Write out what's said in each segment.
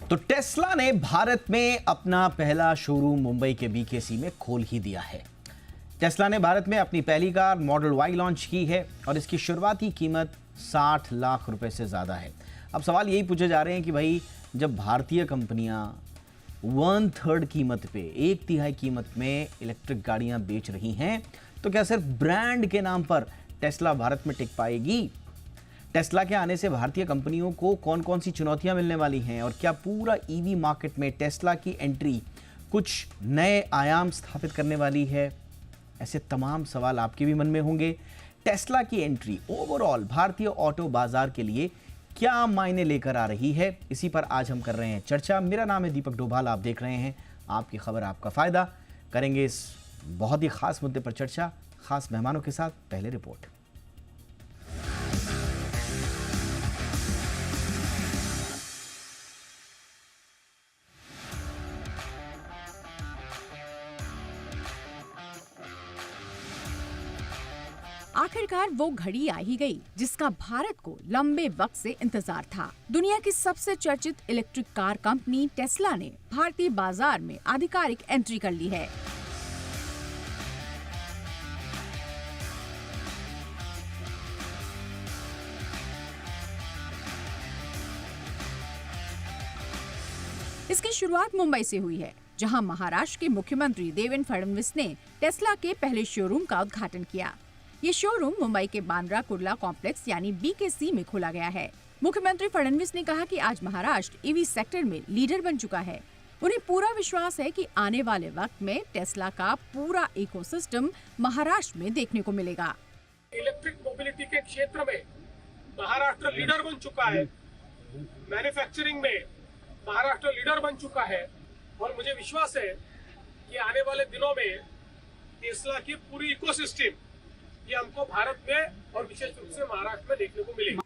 तो टेस्ला ने भारत में अपना पहला शोरूम मुंबई के बीकेसी में खोल ही दिया है। टेस्ला ने भारत में अपनी पहली कार मॉडल वाई लॉन्च की है और इसकी शुरुआती कीमत 60 लाख रुपए से ज़्यादा है। अब सवाल यही पूछे जा रहे हैं कि भाई जब भारतीय कंपनियां 1/3 कीमत पे, 1/3 कीमत में इलेक्ट्रिक गाड़ियां बेच रही हैं, तो क्या सिर्फ ब्रांड के नाम पर टेस्ला भारत में टिक पाएगी? टेस्ला के आने से भारतीय कंपनियों को कौन कौन सी चुनौतियां मिलने वाली हैं और क्या पूरा ईवी मार्केट में टेस्ला की एंट्री कुछ नए आयाम स्थापित करने वाली है? ऐसे तमाम सवाल आपके भी मन में होंगे। टेस्ला की एंट्री ओवरऑल भारतीय ऑटो बाजार के लिए क्या मायने लेकर आ रही है, इसी पर आज हम कर रहे हैं चर्चा। मेरा नाम है दीपक डोभाल, आप देख रहे हैं आपकी खबर आपका फायदा। करेंगे इस बहुत ही खास मुद्दे पर चर्चा खास मेहमानों के साथ। पहले रिपोर्ट। आखिरकार वो घड़ी आ ही गई जिसका भारत को लंबे वक्त से इंतजार था। दुनिया की सबसे चर्चित इलेक्ट्रिक कार कंपनी टेस्ला ने भारतीय बाजार में आधिकारिक एंट्री कर ली है। इसकी शुरुआत मुंबई से हुई है, जहां महाराष्ट्र के मुख्यमंत्री देवेंद्र फडणवीस ने टेस्ला के पहले शोरूम का उद्घाटन किया। ये शोरूम मुंबई के बांद्रा कुर्ला कॉम्प्लेक्स यानी बीकेसी में खोला गया है। मुख्यमंत्री फडणवीस ने कहा कि आज महाराष्ट्र ईवी सेक्टर में लीडर बन चुका है। उन्हें पूरा विश्वास है कि आने वाले वक्त में टेस्ला का पूरा इकोसिस्टम महाराष्ट्र में देखने को मिलेगा। इलेक्ट्रिक मोबिलिटी के क्षेत्र में महाराष्ट्र लीडर बन चुका है, मैन्युफैक्चरिंग में महाराष्ट्र लीडर बन चुका है और मुझे विश्वास है कि आने वाले दिनों में टेस्ला की पूरी इकोसिस्टम ये हमको भारत में और विशेष रूप से महाराष्ट्र में देखने को मिलेगी।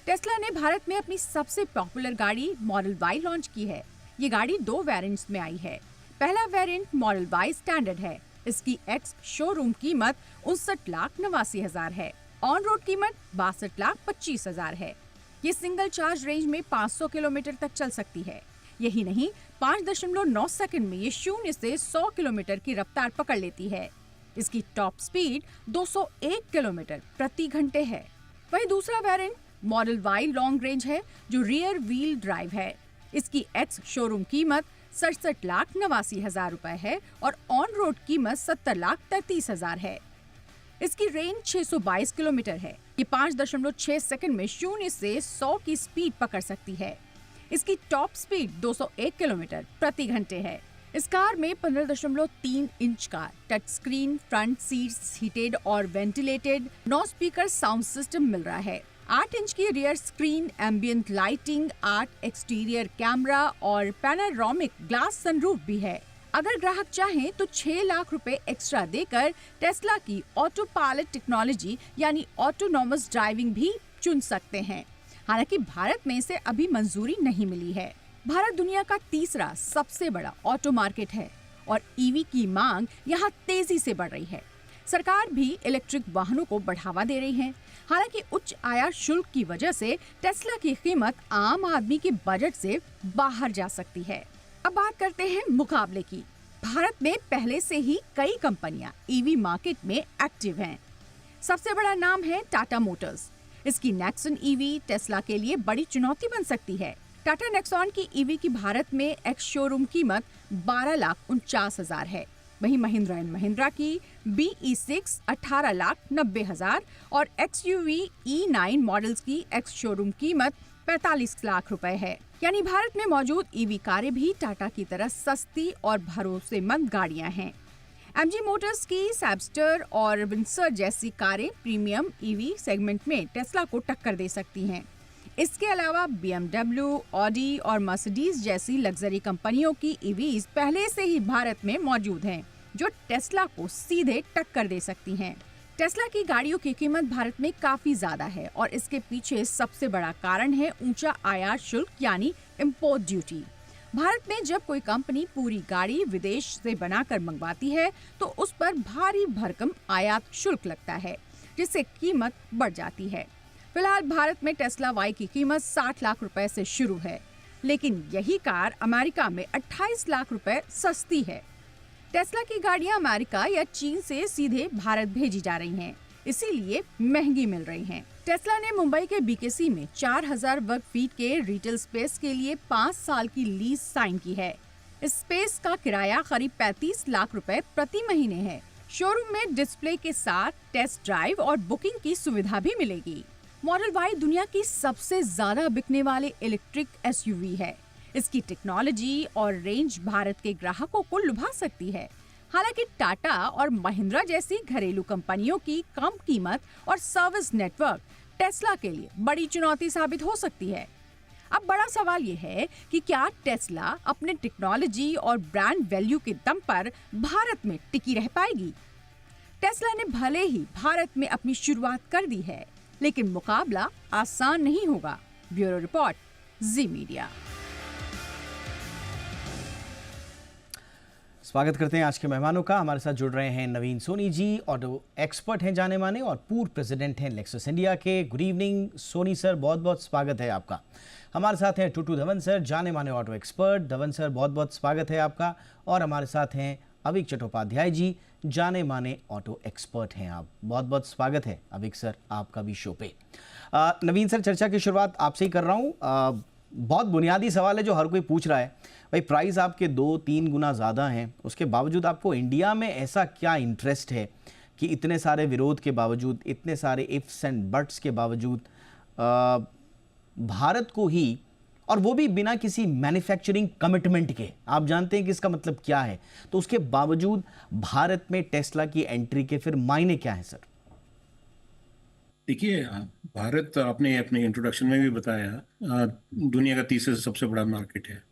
टेस्ला ने भारत में अपनी सबसे पॉपुलर गाड़ी मॉडल वाई लॉन्च की है। ये गाड़ी 2 वेरिएंट्स में आई है। पहला वेरिएंट मॉडल वाई स्टैंडर्ड है। इसकी एक्स शोरूम कीमत 59,89,000 है। ऑन रोड कीमत 62,25,000 है। ये सिंगल चार्ज रेंज में 500 किलोमीटर तक चल सकती है। यही नहीं, 5.9 सेकंड में ये 0 से 100 किलोमीटर की रफ्तार पकड़ लेती है। इसकी टॉप स्पीड 201 किलोमीटर प्रति घंटे है। वही दूसरा variant model Y long range है, जो रियर व्हील ड्राइव है। इसकी एक्स शोरूम कीमत 67,89,000 रुपए है और ऑन रोड कीमत 70,33,000 है। इसकी रेंज 622 किलोमीटर है। ये 5.6 सेकंड में 0 से 100 की स्पीड पकड़ सकती है। इसकी टॉप स्पीड 201 किलोमीटर प्रति घंटे है। इस कार में 15.3 इंच का touch screen, front seats heated और वेंटिलेटेड, 9 स्पीकर साउंड सिस्टम मिल रहा है। 8 इंच की rear screen, ambient lighting, 8 exterior camera और पैनोरामिक ग्लास सनरूफ भी है। अगर ग्राहक चाहें तो 6 लाख रुपए एक्स्ट्रा देकर टेस्ला की ऑटो पायलट टेक्नोलॉजी यानी ऑटोनॉमस ड्राइविंग भी चुन सकते हैं। हालांकि भारत में इसे अभी मंजूरी नहीं मिली है। भारत दुनिया का तीसरा सबसे बड़ा ऑटो मार्केट है और ईवी की मांग यहाँ तेजी से बढ़ रही है। सरकार भी इलेक्ट्रिक वाहनों को बढ़ावा दे रही है। हालांकि उच्च आयात शुल्क की वजह से टेस्ला की कीमत आम आदमी के बजट से बाहर जा सकती है। अब बात करते हैं मुकाबले की। भारत में पहले से ही कई कंपनियां ईवी मार्केट में एक्टिव हैं। सबसे बड़ा नाम है टाटा मोटर्स। इसकी नेक्सॉन ईवी टेस्ला के लिए बड़ी चुनौती बन सकती है। टाटा नेक्सॉन की ईवी की भारत में एक्स शोरूम कीमत 12,49,000 है। वहीं महिंद्रा एंड महिंद्रा की BE6 18,90,000 और XUV E9 मॉडल्स की एक्स शोरूम कीमत 45 लाख रुपए है। यानी भारत में मौजूद ईवी कारें भी टाटा की तरह सस्ती और भरोसेमंद गाड़ियां हैं। MG मोटर्स की सैबस्टर और विंसर जैसी कारें प्रीमियम ईवी सेगमेंट में टेस्ला को टक्कर दे सकती हैं। इसके अलावा BMW, ऑडी और मर्सिडीज जैसी लग्जरी कंपनियों की ईवीज पहले से ही भारत में मौजूद हैं, जो टेस्ला को सीधे टक्कर दे सकती हैं। टेस्ला की गाड़ियों की कीमत भारत में काफी ज्यादा है और इसके पीछे सबसे बड़ा कारण है ऊंचा आयात शुल्क यानी इम्पोर्ट ड्यूटी। भारत में जब कोई कंपनी पूरी गाड़ी विदेश से बनाकर मंगवाती है तो उस पर भारी भरकम आयात शुल्क लगता है, जिससे कीमत बढ़ जाती है। फिलहाल भारत में टेस्ला वाई की कीमत 60 लाख रुपए से शुरू है। लेकिन यही कार अमेरिका में 28 लाख रुपए सस्ती है। टेस्ला की गाड़ियां अमेरिका या चीन से सीधे भारत भेजी जा रही हैं, इसीलिए महंगी मिल रही हैं। टेस्ला ने मुंबई के बीकेसी में 4000 वर्ग फीट के रिटेल स्पेस के लिए 5 साल की लीज साइन की है। इस स्पेस का किराया करीब 35 लाख रुपए प्रति महीने है। शोरूम में डिस्प्ले के साथ टेस्ट ड्राइव और बुकिंग की सुविधा भी मिलेगी। मॉडल वाई दुनिया की सबसे ज्यादा बिकने वाले इलेक्ट्रिक एसयूवी है। इसकी टेक्नोलॉजी और रेंज भारत के ग्राहकों को लुभा सकती है। हालांकि टाटा और महिंद्रा जैसी घरेलू कंपनियों की कम कीमत और सर्विस नेटवर्क टेस्ला के लिए बड़ी चुनौती साबित हो सकती है। अब बड़ा सवाल ये है कि क्या टेस्ला अपने टेक्नोलॉजी और ब्रांड वैल्यू के दम पर भारत में टिकी रह पाएगी? टेस्ला ने भले ही भारत में अपनी शुरुआत कर दी है, लेकिन मुकाबला आसान नहीं होगा। ब्यूरो रिपोर्ट, जी मीडिया। स्वागत करते हैं आज के मेहमानों का। हमारे साथ जुड़ रहे हैं नवीन सोनी जी, ऑटो एक्सपर्ट हैं जाने माने और पूर्व प्रेसिडेंट हैं लेक्सस इंडिया के। गुड इवनिंग सोनी सर, बहुत बहुत स्वागत है आपका। हमारे साथ हैं टूटू धवन सर, जाने माने ऑटो एक्सपर्ट। धवन सर, बहुत बहुत स्वागत है आपका। और हमारे साथ हैं अविक चट्टोपाध्याय जी, जाने माने ऑटो एक्सपर्ट हैं आप। बहुत बहुत स्वागत है अविक सर आपका भी शो पे। नवीन सर, चर्चा की शुरुआत आपसे ही कर रहा हूँ। बहुत बुनियादी सवाल है जो हर कोई पूछ रहा है। भाई, प्राइस आपके 2-3 गुना ज़्यादा हैं, उसके बावजूद आपको इंडिया में ऐसा क्या इंटरेस्ट है कि इतने सारे विरोध के बावजूद, इतने सारे इफ्स एंड बट्स के बावजूद भारत को ही, और वो भी बिना किसी मैन्युफैक्चरिंग कमिटमेंट के, आप जानते हैं कि इसका मतलब क्या है, तो उसके बावजूद भारत में टेस्ला की एंट्री के फिर मायने क्या है सर? देखिए, भारत आपने अपने इंट्रोडक्शन में भी बताया दुनिया का तीसरा सबसे बड़ा मार्केट है।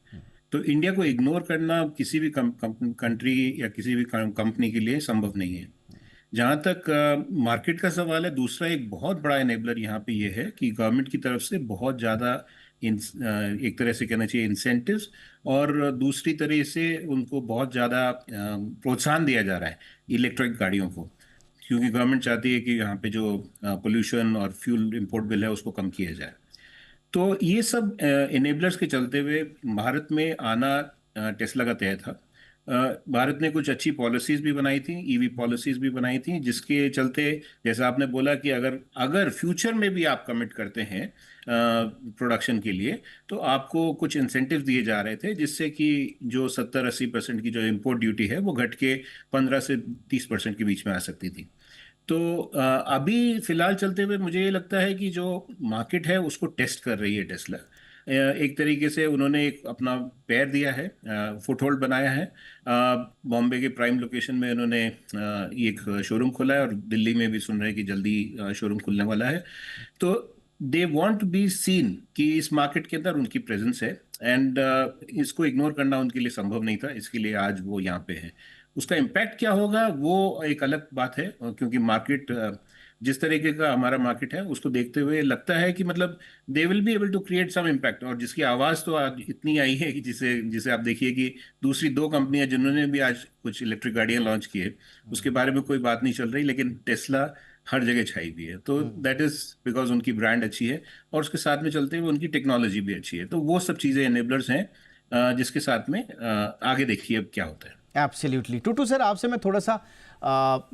तो इंडिया को इग्नोर करना किसी भी कंट्री या किसी भी कंपनी के लिए संभव नहीं है। जहाँ तक मार्केट का सवाल है, दूसरा एक बहुत बड़ा एनेबलर यहाँ पे ये है कि गवर्नमेंट की तरफ से बहुत ज़्यादा एक तरह से कहना चाहिए इंसेंटिव्स, और दूसरी तरह से उनको बहुत ज़्यादा प्रोत्साहन दिया जा रहा है इलेक्ट्रिक गाड़ियों को, क्योंकि गवर्नमेंट चाहती है कि यहाँ पे जो पोल्यूशन और फ्यूल इंपोर्ट बिल है उसको कम किया जाए। तो ये सब इनेबलर्स के चलते हुए भारत में आना टेस्ला का तय था। भारत ने कुछ अच्छी पॉलिसीज़ भी बनाई थी, ईवी पॉलिसीज़ भी बनाई थी, जिसके चलते जैसा आपने बोला कि अगर फ्यूचर में भी आप कमिट करते हैं प्रोडक्शन के लिए, तो आपको कुछ इंसेंटिव दिए जा रहे थे, जिससे कि जो 70-80% की जो इम्पोर्ट ड्यूटी है वो घट के 15 से 30% के बीच में आ सकती थी। तो अभी फ़िलहाल चलते हुए मुझे ये लगता है कि जो मार्केट है उसको टेस्ट कर रही है टेस्ला। एक तरीके से उन्होंने एक अपना पैर दिया है, फुटहोल्ड बनाया है। बॉम्बे के प्राइम लोकेशन में उन्होंने एक शोरूम खोला है, और दिल्ली में भी सुन रहे हैं कि जल्दी शोरूम खुलने वाला है। तो they want to be seen कि इस मार्केट के अंदर उनकी प्रेजेंस है, एंड इसको इग्नोर करना उनके लिए संभव नहीं था, इसके लिए आज वो यहाँ पे है। उसका इम्पैक्ट क्या होगा वो एक अलग बात है, क्योंकि मार्केट जिस तरीके का हमारा मार्केट है उसको देखते हुए लगता है कि मतलब they will be able to create some impact. और जिसकी आवाज़ तो आज इतनी आई है कि जिसे आप देखिए कि दूसरी 2 कंपनियां जिन्होंने भी आज कुछ इलेक्ट्रिक गाड़ियां लॉन्च की है, उसके बारे में कोई बात नहीं चल रही, लेकिन टेस्ला हर जगह छाई हुई है। तो दैट इज़ बिकॉज उनकी ब्रांड अच्छी है, और उसके साथ में चलते हुए उनकी टेक्नोलॉजी भी अच्छी है। तो वो सब चीज़ें एनेबलर्स हैं, जिसके साथ में आगे देखिए अब क्या होता है। एब्सोल्युटली। टूटू सर, आपसे मैं थोड़ा सा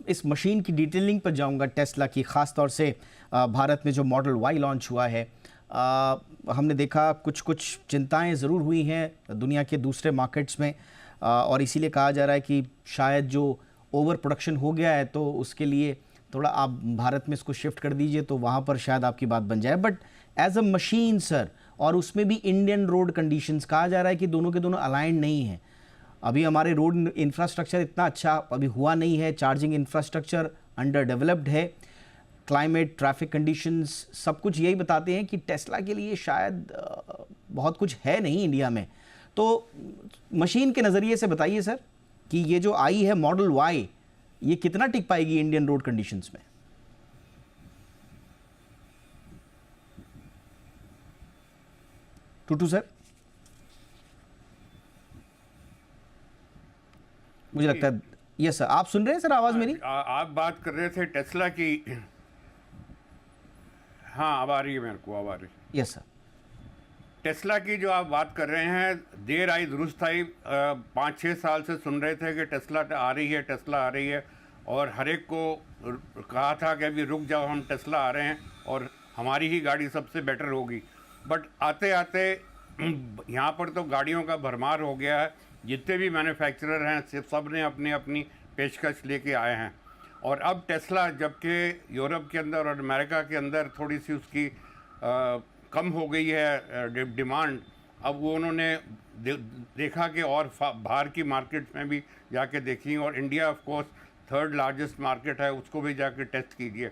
इस मशीन की डिटेलिंग पर जाऊंगा टेस्ला की, ख़ास तौर से भारत में जो मॉडल वाई लॉन्च हुआ है। हमने देखा कुछ चिंताएं ज़रूर हुई हैं दुनिया के दूसरे मार्केट्स में, और इसीलिए कहा जा रहा है कि शायद जो ओवर प्रोडक्शन हो गया है तो उसके लिए थोड़ा आप भारत में इसको शिफ्ट कर दीजिए, तो वहाँ पर शायद आपकी बात बन जाए। But as a machine sir, और उसमें भी इंडियन रोड कंडीशंस, कहा जा रहा है कि दोनों के दोनों अलाइंड नहीं हैं। अभी हमारे रोड इंफ्रास्ट्रक्चर इतना अच्छा अभी हुआ नहीं है, चार्जिंग इंफ्रास्ट्रक्चर अंडर डेवलप्ड है, क्लाइमेट, ट्रैफिक कंडीशंस सब कुछ यही बताते हैं कि टेस्ला के लिए शायद बहुत कुछ है नहीं इंडिया में। तो मशीन के नज़रिए से बताइए सर कि ये जो आई है मॉडल वाई, ये कितना टिक पाएगी इंडियन रोड कंडीशंस में? टूटू सर, मुझे लगता है यस सर, आप सुन रहे हैं सर आवाज मेरी? आप बात कर रहे थे टेस्ला की। हाँ, अब आ रही है, मेरे को अब आ रही है। Yes sir. टेस्ला की जो आप बात कर रहे हैं, देर आई दुरुस्त आई। 5-6 साल से सुन रहे थे कि टेस्ला आ रही है, टेस्ला आ रही है, और हर एक को कहा था कि अभी रुक जाओ, हम टेस्ला आ रहे हैं और हमारी ही गाड़ी सबसे बेटर होगी। बट आते आते यहाँ पर तो गाड़ियों का भरमार हो गया है। जितने भी मैन्युफैक्चरर हैं सब ने अपनी अपनी पेशकश लेके आए हैं। और अब टेस्ला, जबकि यूरोप के अंदर और अमेरिका के अंदर थोड़ी सी उसकी कम हो गई है डिमांड, अब वो उन्होंने देखा कि और बाहर की मार्केट में भी जाके देखी, और India of course 3rd largest market है, उसको भी जाके टेस्ट कीजिए।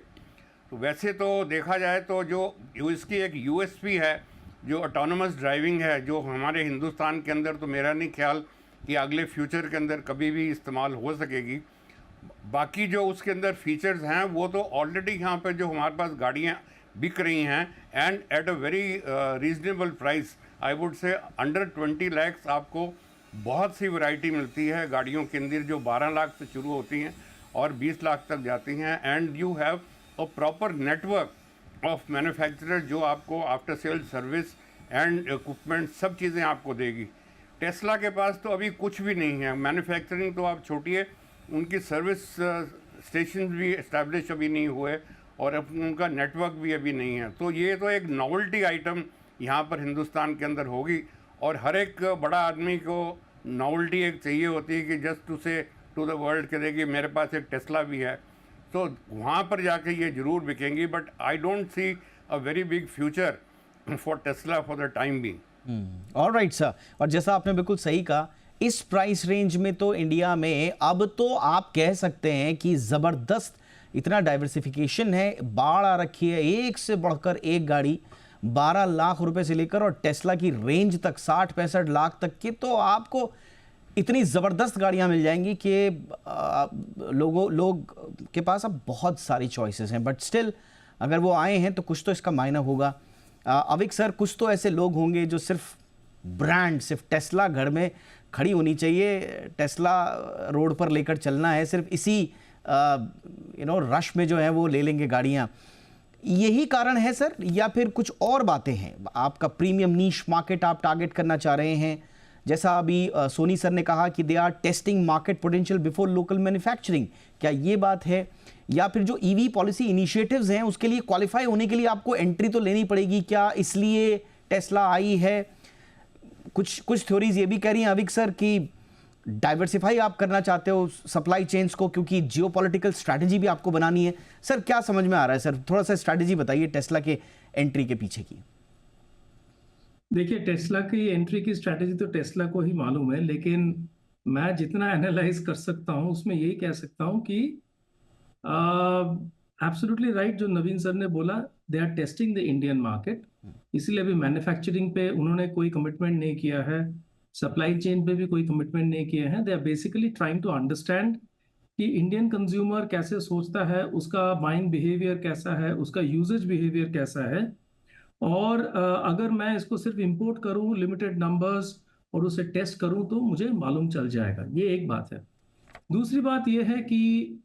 तो वैसे तो देखा जाए तो जो इसकी एक यूएसपी है, जो ऑटोनमस ड्राइविंग है, जो हमारे हिंदुस्तान के अंदर तो मेरा नहीं ख्याल कि अगले फ्यूचर के अंदर कभी भी इस्तेमाल हो सकेगी। बाकी जो उसके अंदर फीचर्स हैं वो तो ऑलरेडी यहाँ पे जो हमारे पास गाड़ियाँ बिक रही हैं, and at a very reasonable price, I would say under 20 lakh आपको बहुत सी वैरायटी मिलती है गाड़ियों के अंदर, जो 12 लाख से शुरू होती हैं और 20 लाख तक जाती हैं। And you have a proper network of manufacturer जो आपको after sale service and equipment सब चीज़ें आपको देगी। टेस्ला के पास तो अभी कुछ भी नहीं है। मैन्युफैक्चरिंग तो आप छोड़िए, उनकी सर्विस स्टेशन भी इस्टेब्लिश अभी नहीं हुए और उनका नेटवर्क भी अभी नहीं है। तो ये तो एक नॉवेल्टी आइटम यहाँ पर हिंदुस्तान के अंदर होगी, और हर एक बड़ा आदमी को नॉवेल्टी एक चाहिए होती है कि जस्ट टू से टू द वर्ल्ड कहे कि मेरे पास एक टेस्ला भी है। तो वहाँ पर जाके ये ज़रूर बिकेंगी, but I don't see a very big future for Tesla for the time being. Alright sir, और जैसा आपने बिल्कुल सही कहा, इस प्राइस रेंज में तो इंडिया में अब तो आप कह सकते हैं कि ज़बरदस्त इतना डाइवर्सिफिकेशन है, बाढ़ आ रखी है, एक से बढ़कर एक गाड़ी 12 लाख रुपए से लेकर और टेस्ला की रेंज तक 60-65 लाख तक की, तो आपको इतनी ज़बरदस्त गाड़ियां मिल जाएंगी कि लोग के पास अब बहुत सारी चॉइसेस हैं। बट स्टिल अगर वो आए हैं तो कुछ तो इसका मायना होगा। अविक सर, कुछ तो ऐसे लोग होंगे जो सिर्फ ब्रांड, सिर्फ टेस्ला घर में खड़ी होनी चाहिए, टेस्ला रोड पर लेकर चलना है, सिर्फ इसी रश में जो है वो ले लेंगे गाड़ियां। यही कारण है सर, या फिर कुछ और बातें हैं? आपका प्रीमियम नीश मार्केट आप टारगेट करना चाह रहे हैं, जैसा अभी सोनी सर ने कहा कि they are testing market potential before local manufacturing, क्या ये बात है? या फिर जो ईवी पॉलिसी इनिशिएटिव्स हैं उसके लिए क्वालिफाई होने के लिए आपको एंट्री तो लेनी पड़ेगी, क्या इसलिए टेस्ला आई है? कुछ थ्योरीज ये भी कह रही हैं अविक सर कि डाइवर्सिफाई आप करना चाहते हो सप्लाई चेन्स को, क्योंकि जियोपॉलिटिकल स्ट्रैटेजी भी आपको बनानी है। सर क्या समझ में आ रहा है सर? थोड़ा सा स्ट्रैटेजी बताइए टेस्ला के एंट्री के पीछे की। देखिए, टेस्ला की एंट्री की स्ट्रैटेजी तो टेस्ला को ही मालूम है, लेकिन मैं जितना एनालाइज कर सकता हूं उसमें यही कह सकता हूं कि एब्सोल्युटली राइट जो नवीन सर ने बोला, they are testing the Indian market. इसलिए अभी मैन्युफैक्चरिंग पे उन्होंने कोई कमिटमेंट नहीं किया है, सप्लाई चेन पे भी कोई कमिटमेंट नहीं किए हैं। They are basically trying to understand कि इंडियन कंज्यूमर कैसे सोचता है, उसका बाइंग बिहेवियर कैसा है, उसका यूजेज बिहेवियर कैसा है, और अगर मैं इसको सिर्फ इंपोर्ट करूं लिमिटेड नंबर्स और उसे टेस्ट करूं तो मुझे मालूम चल जाएगा। ये एक बात है। दूसरी बात यह है कि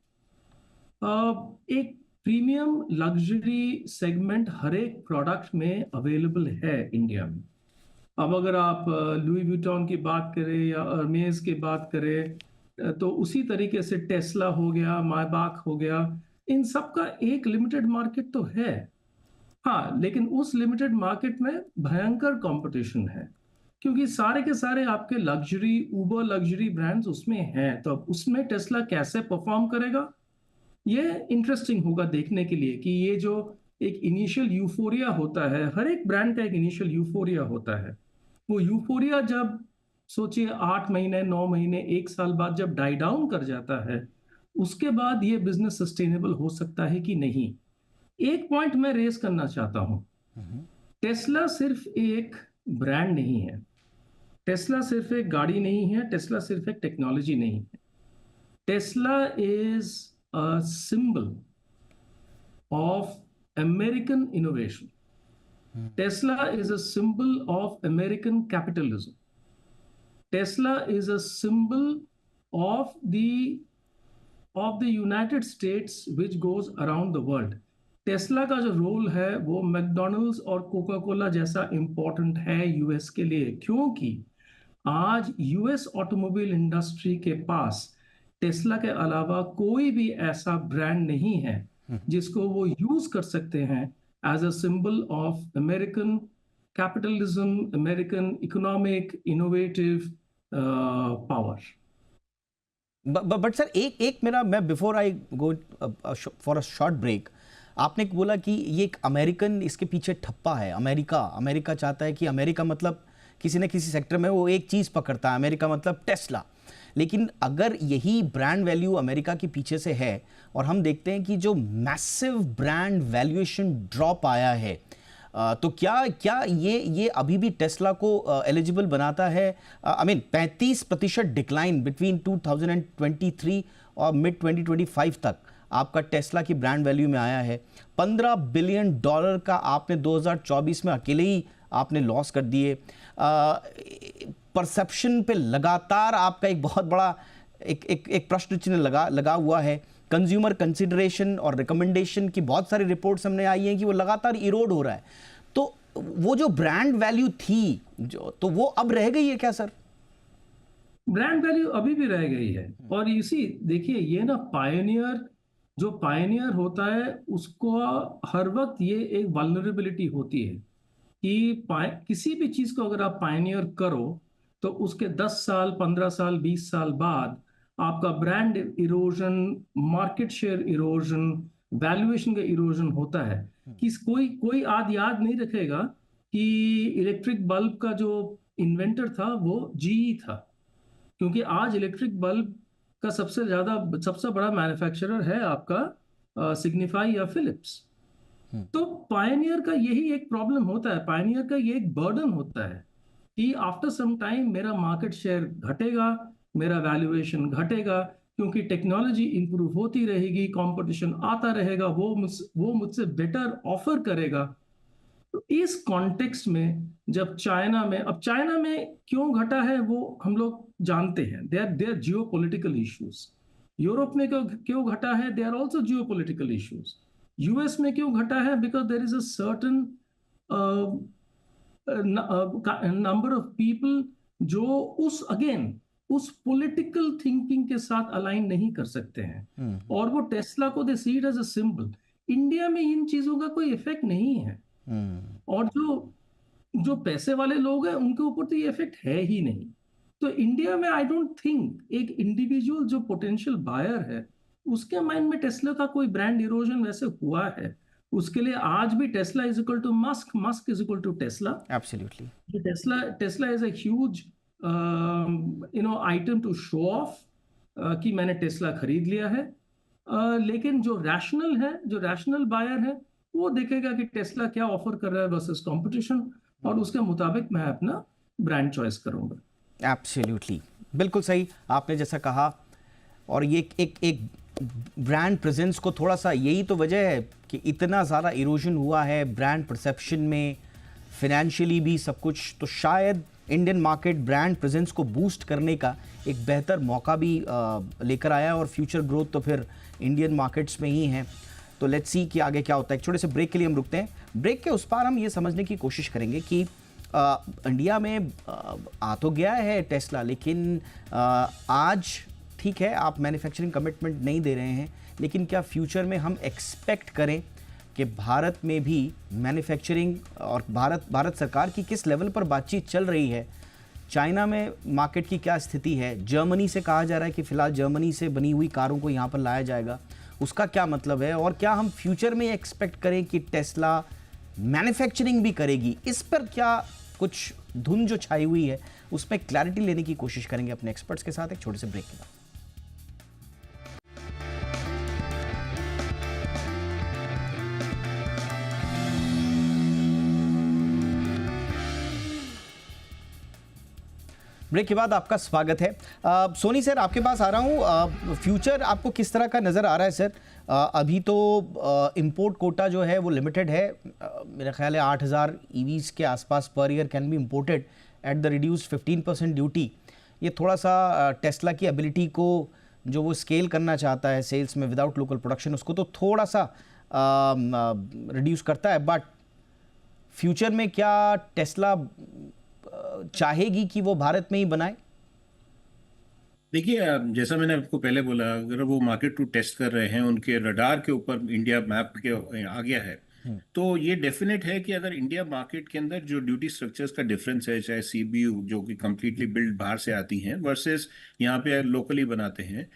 एक प्रीमियम लग्जरी सेगमेंट हर एक प्रोडक्ट में अवेलेबल है इंडिया में। अब अगर आप लुई विटॉन की बात करें या अर्मेज की बात करें, तो उसी तरीके से टेस्ला हो गया, मायबाख हो गया, इन सब का एक लिमिटेड मार्केट तो है। हाँ, लेकिन उस लिमिटेड मार्केट में भयंकर कंपटीशन है, क्योंकि सारे के सारे आपके लग्जरी, उबर लग्जरी ब्रांड्स उसमें हैं। तो अब उसमें टेस्ला कैसे परफॉर्म करेगा, ये इंटरेस्टिंग होगा देखने के लिए कि ये जो एक इनिशियल यूफोरिया होता है, हर एक ब्रांड का एक इनिशियल यूफोरिया होता है, वो यूफोरिया जब सोचिए 8 महीने, 9 महीने, 1 साल बाद जब डाई डाउन कर जाता है, उसके बाद ये बिजनेस सस्टेनेबल हो सकता है कि नहीं। एक पॉइंट मैं रेज करना चाहता हूं, टेस्ला सिर्फ एक ब्रांड नहीं है, टेस्ला सिर्फ एक गाड़ी नहीं है, टेस्ला सिर्फ एक टेक्नोलॉजी नहीं है। Tesla is a symbol of American innovation. Tesla is a symbol of American capitalism. Tesla is a symbol of the United States which goes around the world. Tesla का जो रोल है वो McDonald's और Coca Cola जैसा important है US के लिए, क्योंकि आज यूएस ऑटोमोबाइल इंडस्ट्री के पास टेस्ला के अलावा कोई भी ऐसा ब्रांड नहीं है जिसको वो यूज कर सकते हैं as a symbol of American capitalism, American economic innovative power. But sir एक मेरा, मैं before I go for a short break, आपने बोला कि ये एक अमेरिकन इसके पीछे ठप्पा है। अमेरिका चाहता है कि अमेरिका मतलब किसी न किसी सेक्टर में वो एक चीज़ पकड़ता है, अमेरिका मतलब टेस्ला। लेकिन अगर यही ब्रांड वैल्यू अमेरिका के पीछे से है और हम देखते हैं कि जो मैसिव ब्रांड वैल्यूएशन ड्रॉप आया है, तो क्या ये अभी भी टेस्ला को एलिजिबल बनाता है? आई मीन 35% डिक्लाइन बिटवीन 2023 और मिड 2025 तक आपका टेस्ला की ब्रांड वैल्यू में आया है। $15 बिलियन का आपने 2024 में अकेले ही आपने लॉस कर दिए। परसेप्शन पे लगातार आपका एक बहुत बड़ा एक प्रश्न चिन्ह लगा हुआ है। कंज्यूमर कंसिडरेशन और रिकमेंडेशन की बहुत सारी रिपोर्ट्स हमने आई हैं कि वो लगातार इरोड हो रहा है। तो वो जो ब्रांड वैल्यू थी तो वो अब रह गई है क्या सर? ब्रांड वैल्यू अभी भी रह गई है। और इसी देखिए, ये ना जो पायनियर होता है उसको हर वक्त ये एक वल्नरेबिलिटी होती है कि किसी भी चीज को अगर आप पायनियर करो तो उसके 10 साल 15 साल 20 साल बाद आपका brand erosion, market share erosion, valuation का इरोजन होता है। कि कोई याद नहीं रखेगा कि इलेक्ट्रिक बल्ब का जो इन्वेंटर था वो जीई था, क्योंकि आज इलेक्ट्रिक बल्ब का सबसे बड़ा मैन्युफैक्चरर है आपका सिग्निफाई या फिलिप्स। तो पायनियर का यही एक प्रॉब्लम होता है, पायनियर का ये एक बर्डन होता है कि आफ्टर सम टाइम मेरा मार्केट शेयर घटेगा, मेरा वैल्यूएशन घटेगा, क्योंकि टेक्नोलॉजी इंप्रूव होती रहेगी, कंपटीशन आता रहेगा, वो मुझसे बेटर ऑफर करेगा। तो इस कॉन्टेक्स्ट में जब चाइना में क्यों घटा है वो हम लोग जानते हैं। There geopolitical issues. यूरोप में क्यों घटा है? They are also geopolitical issues. US में क्यों घटा है? Because there is a certain number of people जो उस पॉलिटिकल थिंकिंग के साथ अलाइन नहीं कर सकते हैं, और वो टेस्ला को they see it as a symbol. India में इन चीजों का कोई इफेक्ट नहीं है, और जो पैसे वाले लोग हैं उनके ऊपर तो ये इफेक्ट है ही नहीं। तो इंडिया में आई डोंट थिंक एक इंडिविजुअल जो पोटेंशियल बायर है उसके माइंड में टेस्ला का कोई ब्रांड इरोजन वैसे हुआ है। उसके लिए आज भी Tesla is equal to Musk is equal to Tesla. Absolutely. Tesla is a huge item to show off कि मैंने टेस्ला खरीद लिया है। लेकिन जो रैशनल बायर है वो देखेगा कि टेस्ला क्या ऑफर कर रहा है वर्सेस कंपटीशन, और उसके मुताबिक मैं अपना ब्रांड चॉइस करूंगा। एब्सोल्युटली, बिल्कुल सही आपने जैसा कहा। और ये एक ब्रांड प्रेजेंस को थोड़ा सा, यही तो वजह है कि इतना ज़्यादा इरोजन हुआ है ब्रांड परसेप्शन में, फिनेंशियली भी सब कुछ। तो शायद इंडियन मार्केट ब्रांड प्रेजेंस को बूस्ट करने का एक बेहतर मौका भी लेकर आया, और फ्यूचर ग्रोथ तो फिर इंडियन मार्केट्स में ही है। तो लेट्स सी कि आगे क्या होता है। एक छोटे से ब्रेक के लिए हम रुकते हैं। ब्रेक के उस पार हम ये समझने की कोशिश करेंगे कि इंडिया में आ तो गया है टेस्ला, लेकिन आज ठीक है आप मैन्युफैक्चरिंग कमिटमेंट नहीं दे रहे हैं, लेकिन क्या फ्यूचर में हम एक्सपेक्ट करें कि भारत में भी मैन्युफैक्चरिंग, और भारत सरकार की किस लेवल पर बातचीत चल रही है, चाइना में मार्केट की क्या स्थिति है, जर्मनी से कहा जा रहा है कि फ़िलहाल जर्मनी से बनी हुई कारों को यहाँ पर लाया जाएगा, उसका क्या मतलब है, और क्या हम फ्यूचर में एक्सपेक्ट करें कि टेस्ला मैन्युफैक्चरिंग भी करेगी, इस पर क्या कुछ धुन जो छाई हुई है उसमें क्लैरिटी लेने की कोशिश करेंगे अपने एक्सपर्ट्स के साथ एक छोटे से ब्रेक के बाद। ब्रेक के बाद आपका स्वागत है। सोनी सर, आपके पास आ रहा हूँ। फ्यूचर आपको किस तरह का नज़र आ रहा है सर? अभी तो इंपोर्ट कोटा जो है वो लिमिटेड है, मेरा ख्याल है 8000 ईवीज़ के आसपास per year can be imported at the reduce 15% duty. ये थोड़ा सा टेस्ला की एबिलिटी को जो वो स्केल करना चाहता है सेल्स में विदाउट लोकल प्रोडक्शन, उसको तो थोड़ा सा रिड्यूस करता है, बट फ्यूचर में क्या टेस्ला चाहेगी कि वो भारत में ही बनाए? देखिए, जैसा मैंने आपको पहले बोला, अगर वो मार्केट टू टेस्ट कर रहे हैं, उनके रडार के ऊपर इंडिया मैप के आ गया है, तो ये डेफिनेट है कि अगर इंडिया मार्केट के अंदर जो ड्यूटी स्ट्रक्चर्स का डिफरेंस है, चाहे सीबीयू जो कि कंप्लीटली बिल्ड बाहर से आती हैं वर्सेस यहाँ पे लोकली बनाते हैं,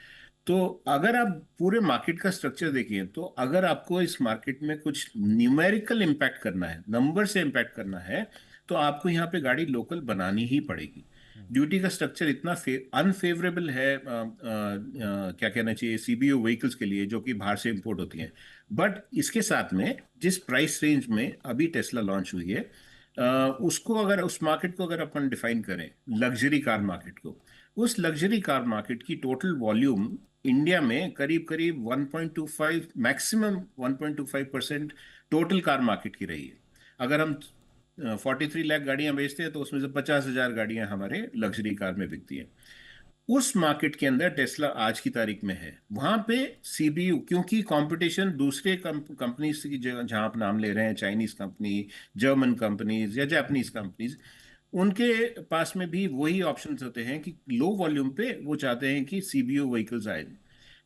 तो अगर आप पूरे मार्केट का स्ट्रक्चर देखिए, तो अगर आपको इस मार्केट में कुछ न्यूमेरिकल इम्पैक्ट करना है, नंबर से इम्पैक्ट करना है, तो आपको यहाँ पे गाड़ी लोकल बनानी ही पड़ेगी। ड्यूटी का स्ट्रक्चर इतना अनफेवरेबल है, क्या कहना चाहिए, सीबीयू व्हीकल्स के लिए जो कि बाहर से इंपोर्ट होती हैं। बट इसके साथ में जिस प्राइस रेंज में अभी टेस्ला लॉन्च हुई है, उसको अगर उस मार्केट को अगर अपन डिफाइन करें, लग्जरी कार मार्केट को, उस लग्जरी कार मार्केट की टोटल वॉल्यूम इंडिया में करीब करीब 1.25 मैक्सिमम 1.25% टोटल कार मार्केट की रही है। अगर हम 43 लाख गाड़ियां बेचते हैं तो उसमें से 50,000 गाड़ियां हमारे लग्जरी कार में बिकती हैं। उस मार्केट के अंदर टेस्ला आज की तारीख में है। वहां पे सीबीयू, क्योंकि कंपटीशन दूसरे कंपनीज की जहां आप नाम ले रहे हैं, चाइनीज कंपनी, जर्मन कंपनीज या जापानीज कंपनीज, उनके पास में भी वही ऑप्शंस होते हैं कि लो वॉल्यूम पे वो चाहते हैं कि सीबीयू व्हीकल्स आए।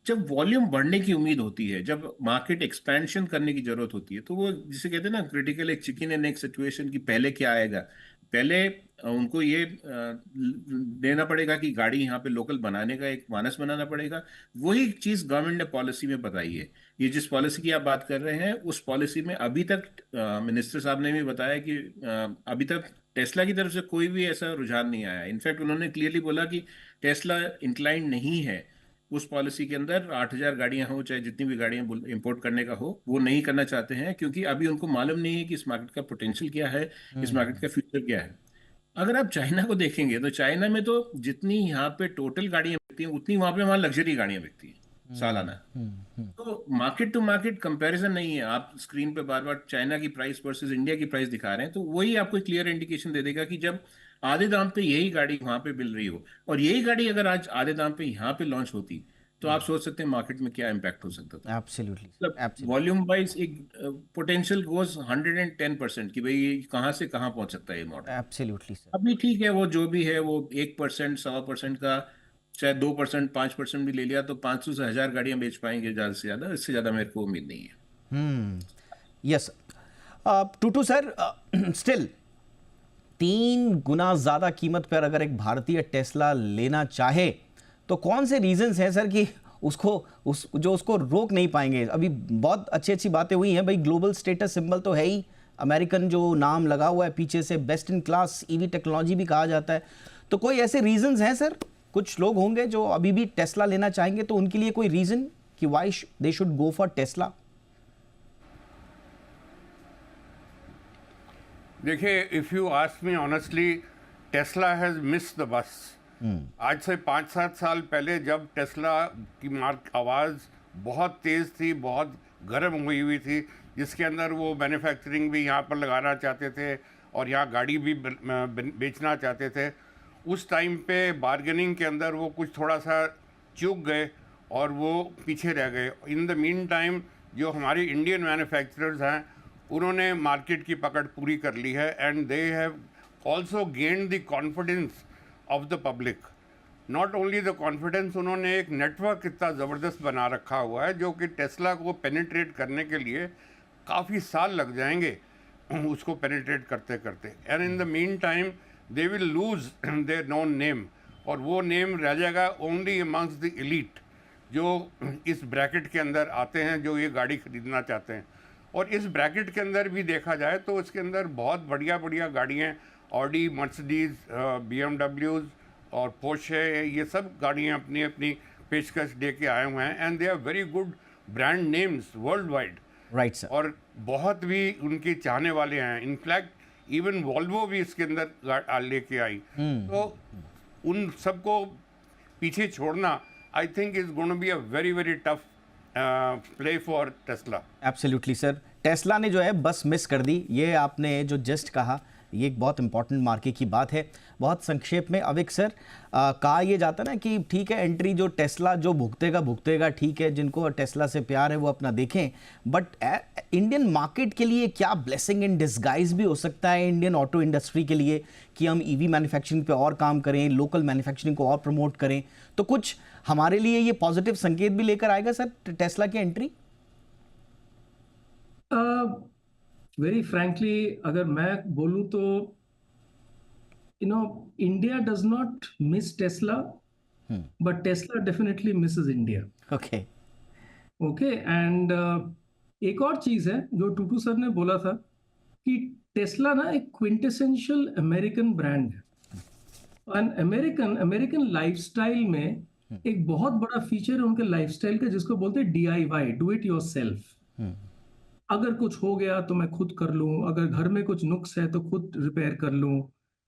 जब वॉल्यूम बढ़ने की उम्मीद होती है, जब मार्केट एक्सपेंशन करने की जरूरत होती है, तो वो जिसे कहते हैं ना क्रिटिकल एक चिकन एंड एग सिचुएशन की पहले क्या आएगा, पहले उनको ये देना पड़ेगा कि गाड़ी यहाँ पे लोकल बनाने का एक मानस बनाना पड़ेगा। वही चीज गवर्नमेंट ने पॉलिसी में बताई है। ये जिस पॉलिसी की आप बात कर रहे हैं, उस पॉलिसी में अभी तक मिनिस्टर साहब ने भी बताया कि अभी तक टेस्ला की तरफ से कोई भी ऐसा रुझान नहीं आया। इनफैक्ट उन्होंने क्लियरली बोला कि टेस्ला इंक्लाइंड नहीं है उस पॉलिसी के अंदर 8,000 गाड़ियां हो, चाहे जितनी भी गाड़ियां इंपोर्ट करने का हो, वो नहीं करना चाहते हैं, क्योंकि अभी उनको मालूम नहीं है कि इस मार्केट का पोटेंशियल क्या है, इस मार्केट का फ्यूचर क्या है। अगर आप चाइना को देखेंगे तो चाइना में तो जितनी यहाँ पे टोटल गाड़ियां बिकती हैं, उतनी वहां लग्जरी गाड़ियां बिकती हैं सालाना। तो मार्केट टू मार्केट कंपैरिजन नहीं है। आप स्क्रीन पे बार बार चाइना की प्राइस वर्सेस इंडिया की प्राइस दिखा रहे हैं, तो वही आपको क्लियर इंडिकेशन दे देगा कि जब आधे दाम पे यही गाड़ी वहां पे मिल रही हो, और यही गाड़ी अगर आज आधे दाम पे यहाँ पे लॉन्च होती, तो आप सोच सकते हैं मार्केट में क्या इम्पैक्ट हो सकता था। एब्सोल्युटली। वॉल्यूम वाइज एक पोटेंशियल गोज 110% कि भाई ये कहाँ से कहाँ पहुंच सकता है ये मॉडल। Absolutely sir. अभी ठीक है, वो जो भी है वो 1%, 1.25% का, चाहे 2%, 5% भी ले लिया तो 500 से 1,000 गाड़ियां बेच पाएंगे ज्यादा से ज्यादा। इससे ज्यादा मेरे को उम्मीद नहीं है। यस टूटू सर, स्टिल 3 गुना ज्यादा कीमत पर अगर एक भारतीय टेस्ला लेना चाहे, तो कौन से रीजंस हैं सर कि उसको रोक नहीं पाएंगे? अभी बहुत अच्छी बातें हुई हैं भाई, ग्लोबल स्टेटस सिंबल तो है ही, अमेरिकन जो नाम लगा हुआ है पीछे से, best in class EV technology भी कहा जाता है। तो कोई ऐसे रीजंस हैं सर? कुछ लोग होंगे जो अभी भी टेस्ला लेना चाहेंगे, तो उनके लिए कोई रीजन कि why they should go for Tesla? देखिए, if you ask me honestly, Tesla has missed the bus. आज से 5-7 साल पहले जब टेस्ला की आवाज़ बहुत तेज़ थी, बहुत गर्म हुई थी, जिसके अंदर वो मैन्युफैक्चरिंग भी यहाँ पर लगाना चाहते थे और यहाँ गाड़ी भी बेचना चाहते थे, उस टाइम पे बार्गेनिंग के अंदर वो कुछ थोड़ा सा चूक गए और वो पीछे रह गए। इन द मीन टाइम जो हमारे इंडियन मैन्युफैक्चरर्स हैं, उन्होंने मार्केट की पकड़ पूरी कर ली है, and they have also gained the confidence of the public. Not only the confidence, उन्होंने एक नेटवर्क इतना ज़बरदस्त बना रखा हुआ है जो कि टेस्ला को पेनिट्रेट करने के लिए काफ़ी साल लग जाएंगे उसको पेनिट्रेट करते करते। And in the mean time they will lose their known name, और वो नेम रह जाएगा ओनली अमंग्स द एलीट जो इस ब्रैकेट के अंदर आते हैं, जो ये गाड़ी खरीदना चाहते हैं। और इस ब्रैकेट के अंदर भी देखा जाए तो इसके अंदर बहुत बढ़िया बढ़िया गाड़ियाँ, ऑडी, मर्सिडीज, BMW और पोर्शे, ये सब गाड़ियाँ अपनी अपनी पेशकश दे के आए हुए हैं, and they are very good brand names worldwide. Right sir. और बहुत भी उनके चाहने वाले हैं। इनफैक्ट इवन वॉल्वो भी इसके अंदर लेके आई। तो उन सबको पीछे छोड़ना, I think is going to be a very very tough play for Tesla. Absolutely sir. Tesla ने जो है बस मिस कर दी, ये आपने जो जस्ट कहा, ये एक बहुत इंपॉर्टेंट मार्केट की बात है। बहुत संक्षेप में अविक सर, कहा यह जाता ना कि ठीक है एंट्री जो टेस्ला जो भुगतेगा ठीक है, जिनको टेस्ला से प्यार है वो अपना देखें, बट इंडियन मार्केट के लिए क्या ब्लेसिंग इन डिस्गाइज भी हो सकता है इंडियन ऑटो इंडस्ट्री के लिए कि हम ईवी मैन्युफैक्चरिंग पे और काम करें, लोकल मैन्युफैक्चरिंग को और प्रमोट करें, तो कुछ हमारे लिए ये पॉजिटिव संकेत भी लेकर आएगा सर टेस्ला की एंट्री? वेरी फ्रैंकली अगर मैं बोलूं तो India does not miss Tesla, but Tesla definitely Mrs India. Okay and एक और चीज है जो टूटू सर ने बोला था कि टेस्ला ना एक क्विंटेसेंशियल अमेरिकन ब्रांड है। अमेरिकन लाइफस्टाइल में एक बहुत बड़ा फीचर है उनके लाइफस्टाइल का जिसको बोलते हैं DIY, डू इट योरसेल्फ। अगर कुछ हो गया तो मैं खुद कर लूं, अगर घर में कुछ नुक्स है तो खुद रिपेयर कर लूं,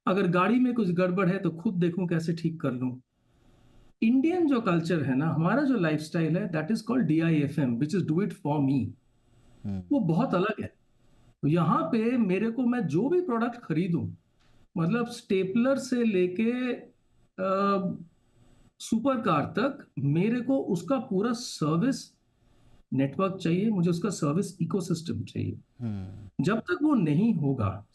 अगर गाड़ी में कुछ गड़बड़ है तो खुद देखूं कैसे ठीक कर लूं। इंडियन जो कल्चर है ना, हमारा जो लाइफस्टाइल है, that is called DIFM, which is do it for me. वो बहुत अलग है। तो यहाँ पे मेरे को, मैं जो भी प्रोडक्ट खरीदूं, मतलब स्टेपलर से लेके सुपर कार तक, मेरे को उसका पूरा सर्विस नेटवर्क चाहिए, मुझे उसका सर्विस इकोसिस्टम चाहिए। जब तक वो नहीं होगा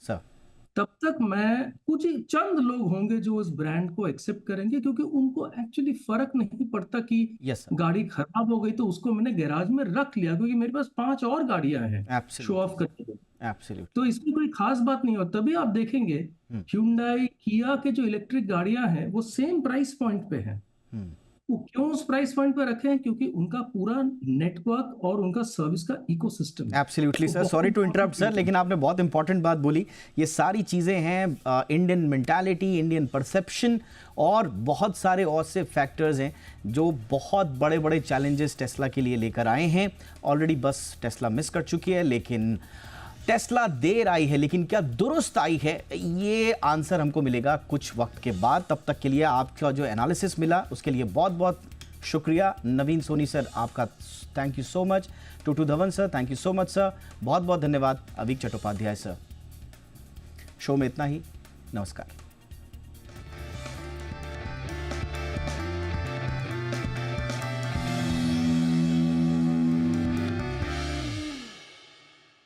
तब तक मैं, कुछ ही चंद लोग होंगे जो इस ब्रांड को एक्सेप्ट करेंगे, क्योंकि उनको एक्चुअली फर्क नहीं पड़ता कि गाड़ी खराब हो गई तो उसको मैंने गैराज में रख लिया क्योंकि मेरे पास 5 और गाड़ियां हैं शो ऑफ करने के। तो इसमें कोई खास बात नहीं हो। तभी आप देखेंगे Hyundai, किया के जो इलेक्ट्रिक गाड़ियां हैं वो सेम प्राइस पॉइंट पे हैं। वो क्यों उस प्राइस पॉइंट पे रखे हैं? क्योंकि उनका पूरा नेटवर्क और उनका सर्विस का ecosystem. Absolutely sir, sorry to interrupt sir, लेकिन आपने बहुत इंपॉर्टेंट बात बोली। ये सारी चीज़ें हैं इंडियन मेंटालिटी, इंडियन परसेप्शन और बहुत सारे और से फैक्टर्स हैं जो बहुत बड़े बड़े चैलेंजेस टेस्ला के लिए लेकर आए हैं। ऑलरेडी बस टेस्ला मिस कर चुकी है, लेकिन टेस्ला देर आई है लेकिन क्या दुरुस्त आई है, ये आंसर हमको मिलेगा कुछ वक्त के बाद। तब तक के लिए आपका जो एनालिसिस मिला उसके लिए बहुत बहुत शुक्रिया। नवीन सोनी सर आपका thank you so much. Tutu Dhawan sir thank you so much sir, बहुत बहुत धन्यवाद। अविक चट्टोपाध्याय सर। शो में इतना ही, नमस्कार।